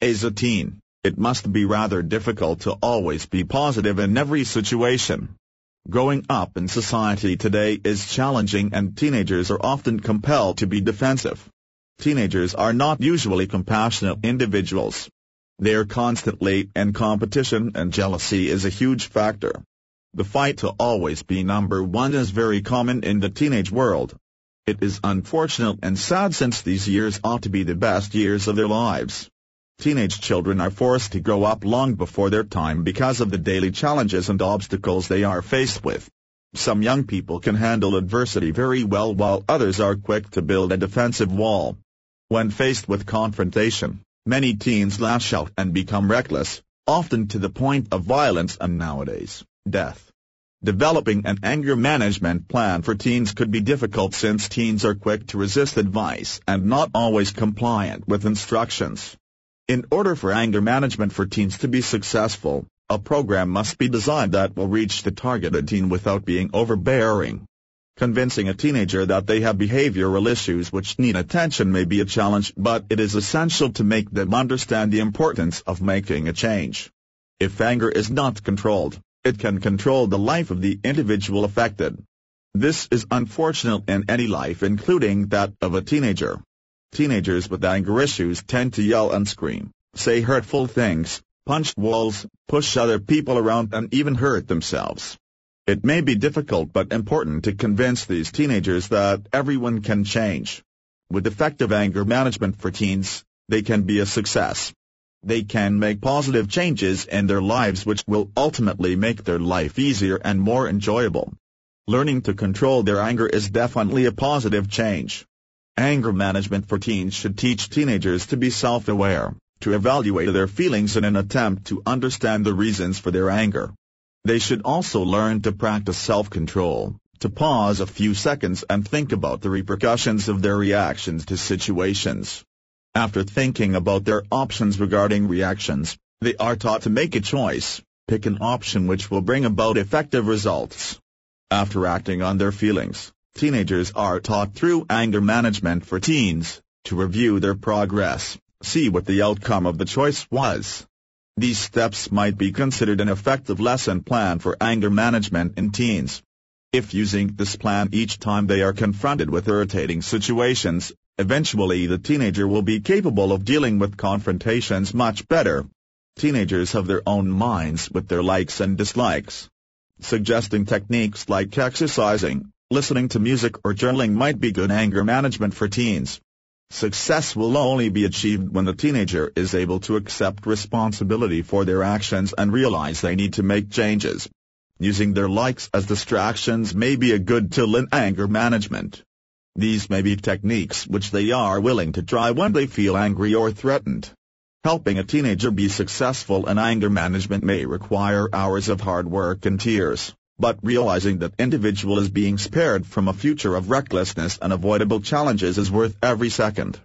As a teen, it must be rather difficult to always be positive in every situation. Growing up in society today is challenging and teenagers are often compelled to be defensive. Teenagers are not usually compassionate individuals. They are constantly in competition and jealousy is a huge factor. The fight to always be number one is very common in the teenage world. It is unfortunate and sad since these years ought to be the best years of their lives. Teenage children are forced to grow up long before their time because of the daily challenges and obstacles they are faced with. Some young people can handle adversity very well while others are quick to build a defensive wall. When faced with confrontation, many teens lash out and become reckless, often to the point of violence and nowadays, death. Developing an anger management plan for teens could be difficult since teens are quick to resist advice and not always compliant with instructions. In order for anger management for teens to be successful, a program must be designed that will reach the targeted teen without being overbearing. Convincing a teenager that they have behavioral issues which need attention may be a challenge, but it is essential to make them understand the importance of making a change. If anger is not controlled, it can control the life of the individual affected. This is unfortunate in any life, including that of a teenager. Teenagers with anger issues tend to yell and scream, say hurtful things, punch walls, push other people around and even hurt themselves. It may be difficult but important to convince these teenagers that everyone can change. With effective anger management for teens, they can be a success. They can make positive changes in their lives which will ultimately make their life easier and more enjoyable. Learning to control their anger is definitely a positive change. Anger management for teens should teach teenagers to be self-aware, to evaluate their feelings in an attempt to understand the reasons for their anger. They should also learn to practice self-control, to pause a few seconds and think about the repercussions of their reactions to situations. After thinking about their options regarding reactions, they are taught to make a choice, pick an option which will bring about effective results. After acting on their feelings, teenagers are taught through anger management for teens to review their progress, see what the outcome of the choice was. These steps might be considered an effective lesson plan for anger management in teens. If using this plan each time they are confronted with irritating situations, eventually the teenager will be capable of dealing with confrontations much better. Teenagers have their own minds with their likes and dislikes. Suggesting techniques like exercising, listening to music or journaling might be good anger management for teens. Success will only be achieved when the teenager is able to accept responsibility for their actions and realize they need to make changes. Using their likes as distractions may be a good tool in anger management. These may be techniques which they are willing to try when they feel angry or threatened. Helping a teenager be successful in anger management may require hours of hard work and tears, but realizing that individual is being spared from a future of recklessness and avoidable challenges is worth every second.